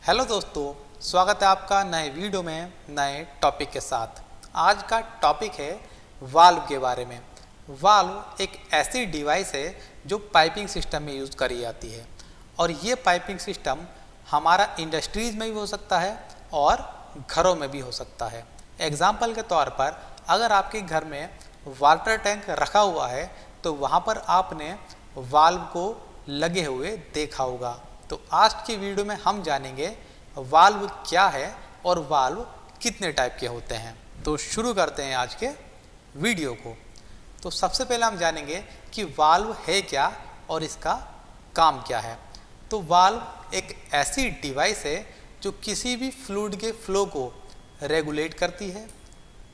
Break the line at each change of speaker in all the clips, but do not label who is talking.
Hello दोस्तों, स्वागत है आपका नए वीडियो में नए टॉपिक के साथ। आज का टॉपिक है वाल्व के बारे में। वाल्व एक ऐसी डिवाइस है जो पाइपिंग सिस्टम में यूज़ करी जाती है और ये पाइपिंग सिस्टम हमारा इंडस्ट्रीज़ में भी हो सकता है और घरों में भी हो सकता है। एग्जाम्पल के तौर पर अगर आपके घर में वाटर टैंक रखा हुआ है तो वहाँ पर आपने वाल्व को लगे हुए देखा होगा। तो आज की वीडियो में हम जानेंगे वाल्व क्या है और वाल्व कितने टाइप के होते हैं। तो शुरू करते हैं आज के वीडियो को। तो सबसे पहले हम जानेंगे कि वाल्व है क्या और इसका काम क्या है। तो वाल्व एक ऐसी डिवाइस है जो किसी भी फ्लूइड के फ्लो को रेगुलेट करती है,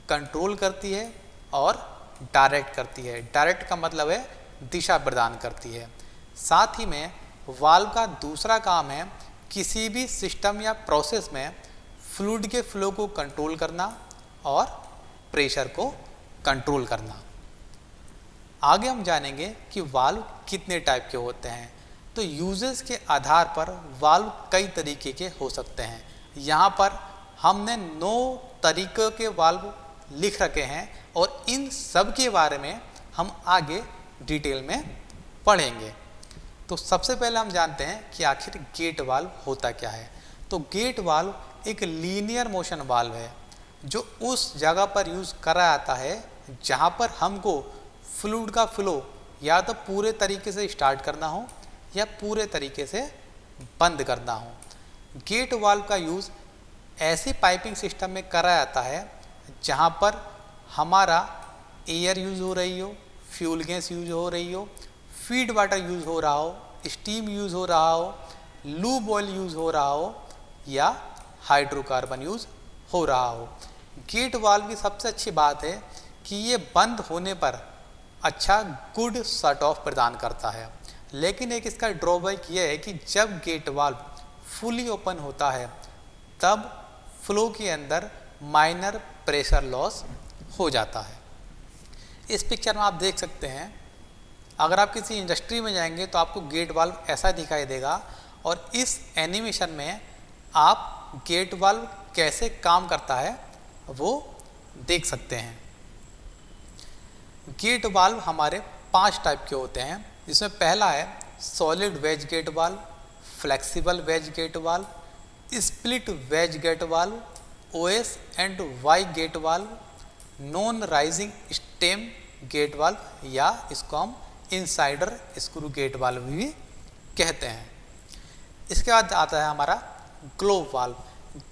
कंट्रोल करती है और डायरेक्ट करती है। डायरेक्ट का मतलब है दिशा प्रदान करती है। साथ ही में वाल्व का दूसरा काम है किसी भी सिस्टम या प्रोसेस में फ्लूइड के फ्लो को कंट्रोल करना और प्रेशर को कंट्रोल करना। आगे हम जानेंगे कि वाल्व कितने टाइप के होते हैं। तो यूजेस के आधार पर वाल्व कई तरीके के हो सकते हैं। यहाँ पर हमने 9 तरीक़ों के वाल्व लिख रखे हैं और इन सब के बारे में हम आगे डिटेल में पढ़ेंगे। तो सबसे पहले हम जानते हैं कि आखिर गेट वाल्व होता क्या है। तो गेट वाल्व एक लीनियर मोशन वाल्व है जो उस जगह पर यूज़ करा जाता है जहाँ पर हमको फ्लूइड का फ्लो या तो पूरे तरीके से स्टार्ट करना हो या पूरे तरीके से बंद करना हो। गेट वाल्व का यूज़ ऐसी पाइपिंग सिस्टम में करा जाता है जहाँ पर हमारा एयर यूज़ हो रही हो, फ्यूल गैस यूज़ हो रही हो, फीड वाटर यूज़ हो रहा हो, स्टीम यूज़ हो रहा हो, लूब ऑयल यूज़ हो रहा हो या हाइड्रोकार्बन यूज़ हो रहा हो। गेट वाल्व की सबसे अच्छी बात है कि ये बंद होने पर अच्छा गुड शट ऑफ प्रदान करता है। लेकिन एक इसका ड्रॉबैक ये है कि जब गेट वाल्व फुली ओपन होता है तब फ्लो के अंदर माइनर प्रेशर लॉस हो जाता है। इस पिक्चर में आप देख सकते हैं, अगर आप किसी इंडस्ट्री में जाएंगे तो आपको गेट वाल्व ऐसा दिखाई देगा और इस एनिमेशन में आप गेट वाल्व कैसे काम करता है वो देख सकते हैं। गेट वाल्व हमारे 5 टाइप के होते हैं, जिसमें पहला है solid wedge gate valve, flexible wedge gate valve, split wedge gate valve, OS and Y gate valve, non rising stem gate valve या इसको हम इनसाइडर स्क्रू गेट वाल्व भी कहते हैं। इसके बाद आता है हमारा ग्लोब वाल्व।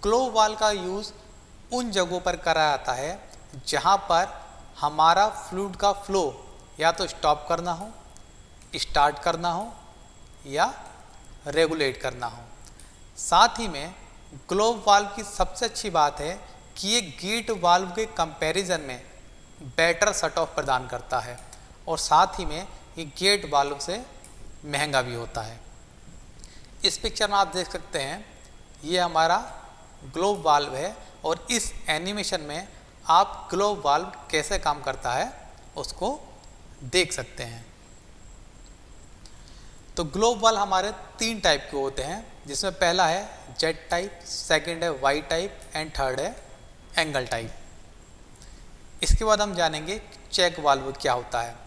ग्लोब वाल्व का यूज़ उन जगहों पर करा जाता है जहां पर हमारा फ्लूइड का फ्लो या तो स्टॉप करना हो, स्टार्ट करना हो या रेगुलेट करना हो। साथ ही में ग्लोब वाल्व की सबसे अच्छी बात है कि ये गेट वाल्व के कंपैरिजन में बेटर शट ऑफ प्रदान करता है और साथ ही में ये गेट वाल्व से महंगा भी होता है। इस पिक्चर में आप देख सकते हैं, ये हमारा ग्लोब वाल्व है और इस एनिमेशन में आप ग्लोब वाल्व कैसे काम करता है उसको देख सकते हैं। तो ग्लोब वाल्व हमारे 3 टाइप के होते हैं, जिसमें पहला है जेट टाइप, सेकंड है वाई टाइप एंड थर्ड है एंगल टाइप। इसके बाद हम जानेंगे चेक वाल्व क्या होता है।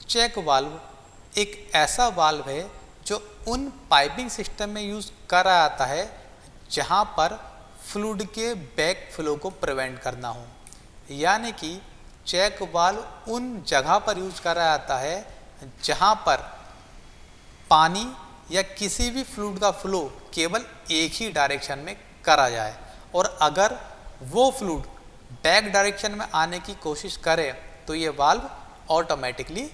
चेक वाल्व एक ऐसा वाल्व है जो उन पाइपिंग सिस्टम में यूज़ करा जाता है जहां पर फ्लूइड के बैक फ्लो को प्रिवेंट करना हो। यानी कि चेक वाल्व उन जगह पर यूज़ करा जाता है जहां पर पानी या किसी भी फ्लूइड का फ्लो केवल एक ही डायरेक्शन में करा जाए और अगर वो फ्लूइड बैक डायरेक्शन में आने की कोशिश करे तो ये वाल्व ऑटोमेटिकली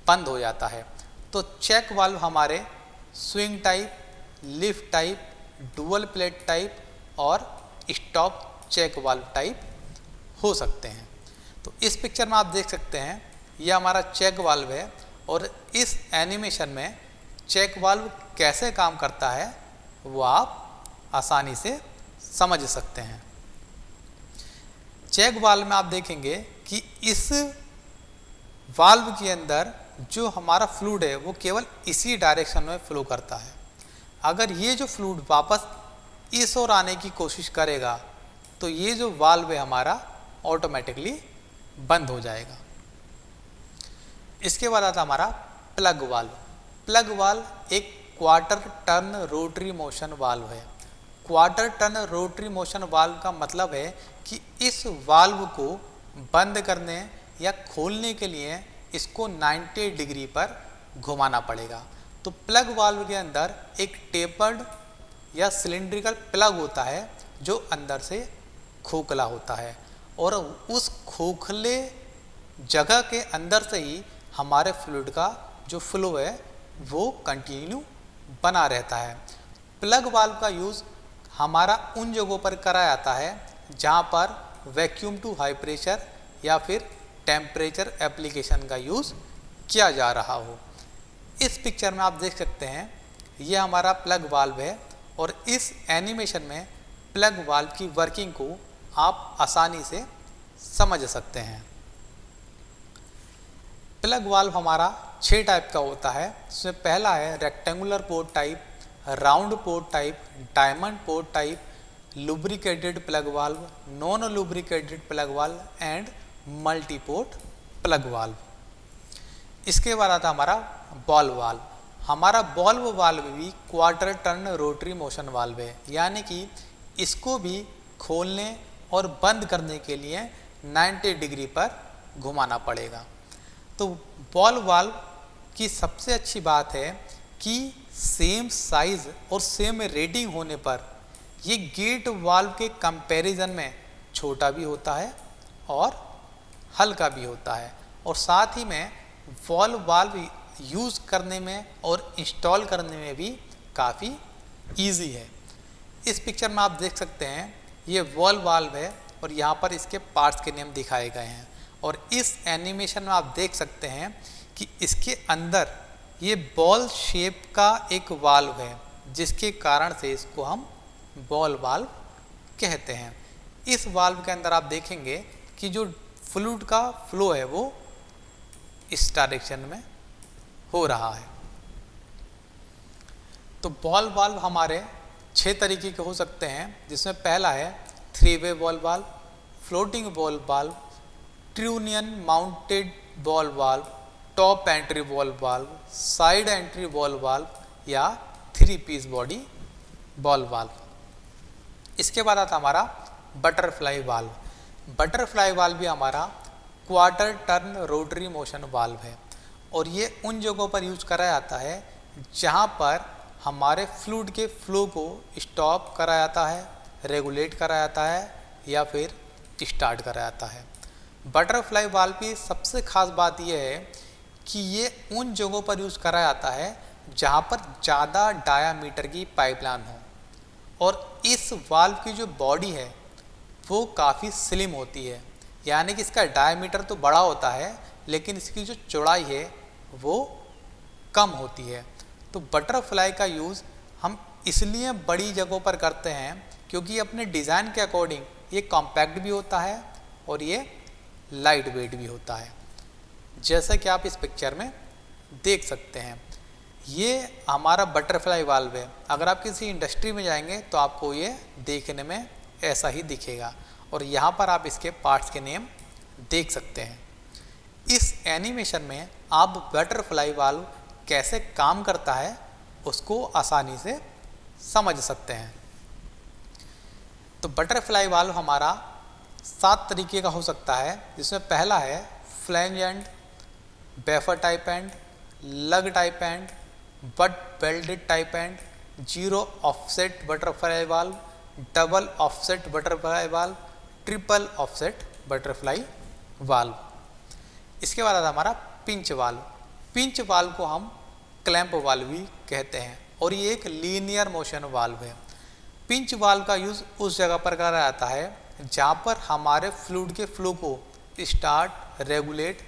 बंद हो जाता है। तो चेक वाल्व हमारे swing type, lift type, dual plate type और स्टॉप चेक वाल्व टाइप हो सकते हैं। तो इस पिक्चर में आप देख सकते हैं, यह हमारा चेक वाल्व है और इस एनिमेशन में चेक वाल्व कैसे काम करता है वो आप आसानी से समझ सकते हैं। चेक वाल्व में आप देखेंगे कि इस वाल्व के अंदर जो हमारा फ्लूइड है वो केवल इसी डायरेक्शन में फ्लो करता है। अगर ये जो फ्लूइड वापस इस ओर आने की कोशिश करेगा तो ये जो वाल्व है हमारा ऑटोमेटिकली बंद हो जाएगा। इसके बाद आता हमारा प्लग वाल्व। प्लग वाल्व एक quarter turn rotary motion valve है। Quarter turn rotary motion valve का मतलब है कि इस वाल्व को बंद करने या खोलने के लिए इसको 90 डिग्री पर घुमाना पड़ेगा। तो प्लग वाल्व के अंदर एक टेपर्ड या सिलिंड्रिकल प्लग होता है जो अंदर से खोखला होता है और उस खोखले जगह के अंदर से ही हमारे फ्लूइड का जो फ्लो है वो कंटिन्यू बना रहता है। प्लग वाल्व का यूज़ हमारा उन जगहों पर करा जाता है जहाँ पर वैक्यूम टू हाई प्रेशर या फिर टेम्परेचर एप्लीकेशन का यूज़ किया जा रहा हो। इस पिक्चर में आप देख सकते हैं ये हमारा प्लग वाल्व है और इस एनिमेशन में प्लग वाल्व की वर्किंग को आप आसानी से समझ सकते हैं। प्लग वाल्व हमारा 6 टाइप का होता है। इसमें पहला है rectangular port type, round port type, diamond port type, lubricated plug valve, non lubricated plug valve and multi port plug valve. इसके बाद आता हमारा बॉल वाल्व। हमारा बॉल वाल्व भी quarter turn rotary motion valve है, यानी कि इसको भी खोलने और बंद करने के लिए 90 डिग्री पर घुमाना पड़ेगा। तो बॉल वाल्व की सबसे अच्छी बात है कि सेम साइज और सेम रेटिंग होने पर ये गेट वाल्व के कंपैरिजन में छोटा भी होता है और हल्का भी होता है और साथ ही में बॉल वाल्व यूज़ करने में और इंस्टॉल करने में भी काफ़ी इजी है। इस पिक्चर में आप देख सकते हैं ये वॉल वाल्व है और यहाँ पर इसके पार्ट्स के नेम दिखाए गए हैं और इस एनिमेशन में आप देख सकते हैं कि इसके अंदर ये बॉल शेप का एक वाल्व है जिसके कारण से इसको हम बॉल वाल्व कहते हैं। इस वाल्व के अंदर आप देखेंगे कि जो फ्लूइड का फ्लो है वो इस डायरेक्शन में हो रहा है। तो बॉल वाल्व हमारे 6 तरीके के हो सकते हैं, जिसमें पहला है 3-वे ball valve, floating ball valve, trunnion mounted ball valve, top entry ball valve, side entry ball valve या 3 पीस बॉडी बॉल वाल्व। इसके बाद आता हमारा बटरफ्लाई वाल्व। बटरफ्लाई वाल्व भी हमारा quarter turn rotary motion valve है और ये उन जगहों पर यूज करा जाता है जहाँ पर हमारे फ्लूइड के फ्लो को स्टॉप करा जाता है, रेगुलेट करा जाता है या फिर स्टार्ट करा जाता है। बटरफ्लाई वाल्व की सबसे खास बात यह है कि ये उन जगहों पर यूज़ करा जाता है जहाँ पर ज़्यादा डायामीटर की पाइपलाइन हो और इस वाल्व की जो बॉडी है वो काफ़ी स्लिम होती है, यानी कि इसका डायामीटर तो बड़ा होता है लेकिन इसकी जो चौड़ाई है वो कम होती है। तो बटरफ्लाई का यूज़ हम इसलिए बड़ी जगहों पर करते हैं क्योंकि अपने डिज़ाइन के अकॉर्डिंग ये कॉम्पैक्ट भी होता है और ये लाइट वेट भी होता है, जैसा कि आप इस पिक्चर में देख सकते हैं। ये हमारा बटरफ्लाई वाल्व है। अगर आप किसी इंडस्ट्री में जाएंगे तो आपको ये देखने में ऐसा ही दिखेगा और यहाँ पर आप इसके पार्ट्स के नेम देख सकते हैं। इस एनिमेशन में आप बटरफ्लाई वाल्व कैसे काम करता है उसको आसानी से समझ सकते हैं। तो बटरफ्लाई वाल्व हमारा 7 तरीके का हो सकता है, जिसमें पहला है फ्लैंज एंड, बेफर टाइप एंड, लग type and, but welded type and, zero offset butterfly valve, double offset butterfly valve, triple offset butterfly valve. इसके बाद आता हमारा पिंच वाल्व। पिंच वाल्व को हम क्लैंप वाल्व भी कहते हैं और ये एक लीनियर मोशन वाल्व है। पिंच वाल्व का यूज़ उस जगह पर करा जाता है जहाँ पर हमारे फ्लूइड के फ्लो को स्टार्ट, रेगुलेट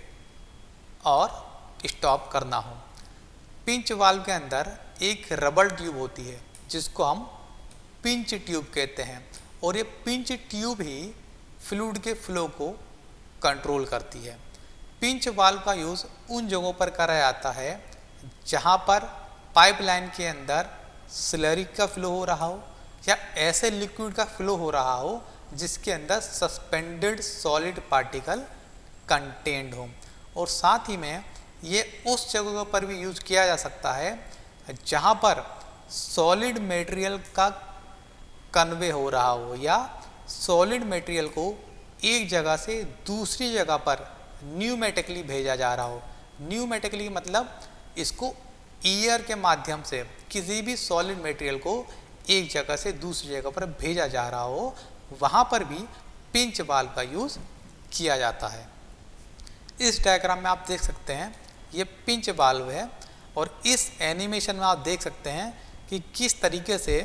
और स्टॉप करना हो। पिंच वाल्व के अंदर एक रबर ट्यूब होती है जिसको हम पिंच ट्यूब कहते हैं और ये पिंच ट्यूब ही फ्लूइड के फ्लो को कंट्रोल करती है। पिंच वाल्व का यूज़ उन जगहों पर करा जाता है जहाँ पर पाइपलाइन के अंदर स्लरी का फ्लो हो रहा हो या ऐसे लिक्विड का फ्लो हो रहा हो जिसके अंदर सस्पेंडेड सॉलिड पार्टिकल कंटेंड हो। और साथ ही में ये उस जगहों पर भी यूज किया जा सकता है जहाँ पर सॉलिड मटेरियल का कन्वे हो रहा हो या सॉलिड मटेरियल को एक जगह से दूसरी जगह पर न्यूमेटिकली भेजा जा रहा हो। न्यूमेटिकली मतलब इसको ईयर के माध्यम से किसी भी सॉलिड मटेरियल को एक जगह से दूसरी जगह पर भेजा जा रहा हो, वहाँ पर भी पिंच वाल्व का यूज़ किया जाता है। इस डायग्राम में आप देख सकते हैं ये पिंच वाल्व है और इस एनिमेशन में आप देख सकते हैं कि किस तरीके से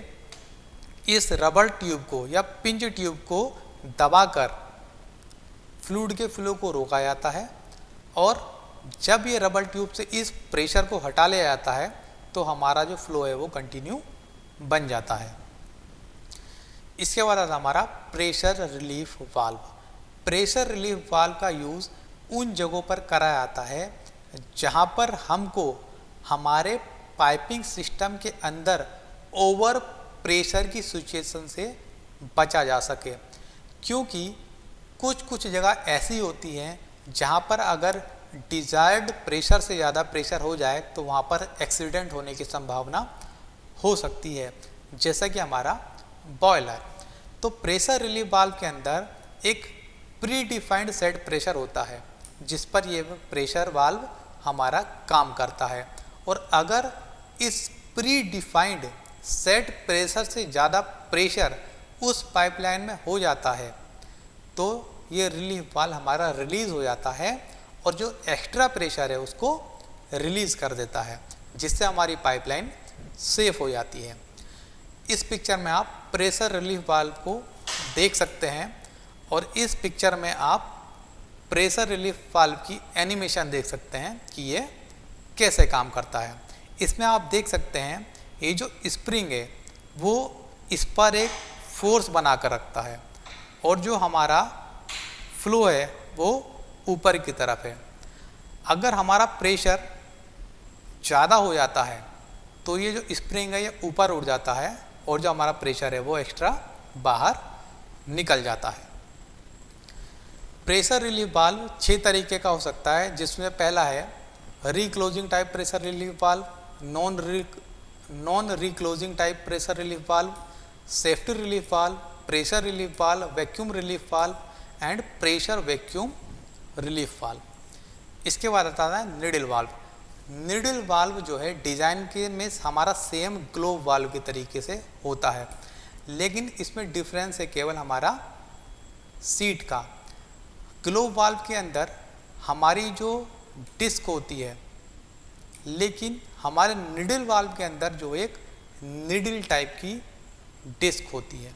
इस रबर ट्यूब को या पिंच ट्यूब को दबाकर फ्लूइड के फ्लो को रोका जाता है और जब ये रबर ट्यूब से इस प्रेशर को हटा लिया जाता है तो हमारा जो फ्लो है वो कंटिन्यू बन जाता है। इसके बाद आता हमारा pressure relief valve. Pressure relief valve का यूज़ उन जगहों पर करा जाता है जहाँ पर हमको हमारे पाइपिंग सिस्टम के अंदर ओवर प्रेशर की सिचुएशन से बचा जा सके, क्योंकि कुछ जगह ऐसी होती हैं जहाँ पर अगर डिज़ायर्ड प्रेशर से ज़्यादा प्रेशर हो जाए तो वहाँ पर एक्सीडेंट होने की संभावना हो सकती है, जैसा कि हमारा बॉयलर। तो प्रेशर रिलीफ वाल्व के अंदर एक प्री डिफाइंड सेट प्रेशर होता है जिस पर ये प्रेशर वाल्व हमारा काम करता है, और अगर इस प्री डिफाइंड सेट प्रेशर से ज़्यादा प्रेशर उस पाइपलाइन में हो जाता है तो ये रिलीफ वाल्व हमारा रिलीज़ हो जाता है और जो एक्स्ट्रा प्रेशर है उसको रिलीज़ कर देता है, जिससे हमारी पाइपलाइन सेफ हो जाती है। इस पिक्चर में आप प्रेशर रिलीफ वाल्व को देख सकते हैं और इस पिक्चर में आप प्रेशर रिलीफ वाल्व की एनिमेशन देख सकते हैं कि ये कैसे काम करता है। इसमें आप देख सकते हैं ये जो स्प्रिंग है वो इस पर एक फोर्स बना कर रखता है और जो हमारा फ्लो है वो ऊपर की तरफ है। अगर हमारा प्रेशर ज़्यादा हो जाता है तो ये जो स्प्रिंग है ये ऊपर उड़ जाता है और जो हमारा प्रेशर है वो एक्स्ट्रा बाहर निकल जाता है। प्रेशर रिलीफ वाल्व 6 तरीके का हो सकता है, जिसमें पहला है reclosing type pressure relief valve, non reclosing type pressure relief valve, safety relief valve, pressure relief valve, vacuum relief valve and pressure vacuum relief valve. इसके बाद आता है निडल वाल्व। निडल वाल्व जो है डिज़ाइन के में हमारा सेम ग्लोब वाल्व के तरीके से होता है, लेकिन इसमें डिफरेंस है केवल हमारा सीट का। ग्लोब वाल्व के अंदर हमारी जो डिस्क होती है, लेकिन हमारे निडल वाल्व के अंदर जो एक निडल टाइप की डिस्क होती है।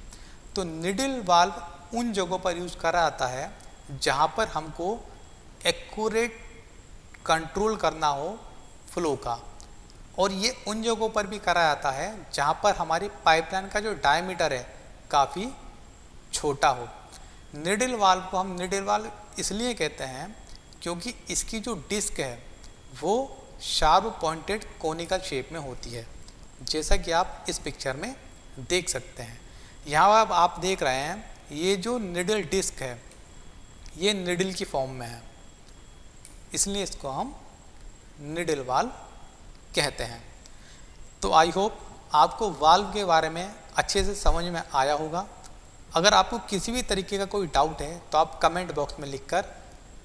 तो निडल वाल्व उन जगहों पर यूज करा जाता है जहाँ पर हमको एक्यूरेट कंट्रोल करना हो फ्लो का, और ये उन जगहों पर भी करा जाता है जहाँ पर हमारी पाइपलाइन का जो डायमीटर है काफ़ी छोटा हो। निडल वाल्व को हम निडल वाल्व इसलिए कहते हैं क्योंकि इसकी जो डिस्क है वो शार्प पॉइंटेड कोनिकल शेप में होती है, जैसा कि आप इस पिक्चर में देख सकते हैं। यहाँ अब आप देख रहे हैं ये जो निडल डिस्क है ये निडल की फॉर्म में है, इसलिए इसको हम निडल वाल्व कहते हैं। तो आई होप आपको वाल्व के बारे में अच्छे से समझ में आया होगा। अगर आपको किसी भी तरीके का कोई डाउट है तो आप कमेंट बॉक्स में लिखकर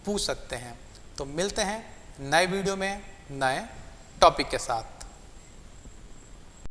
पूछ सकते हैं। तो मिलते हैं नए वीडियो में नए टॉपिक के साथ।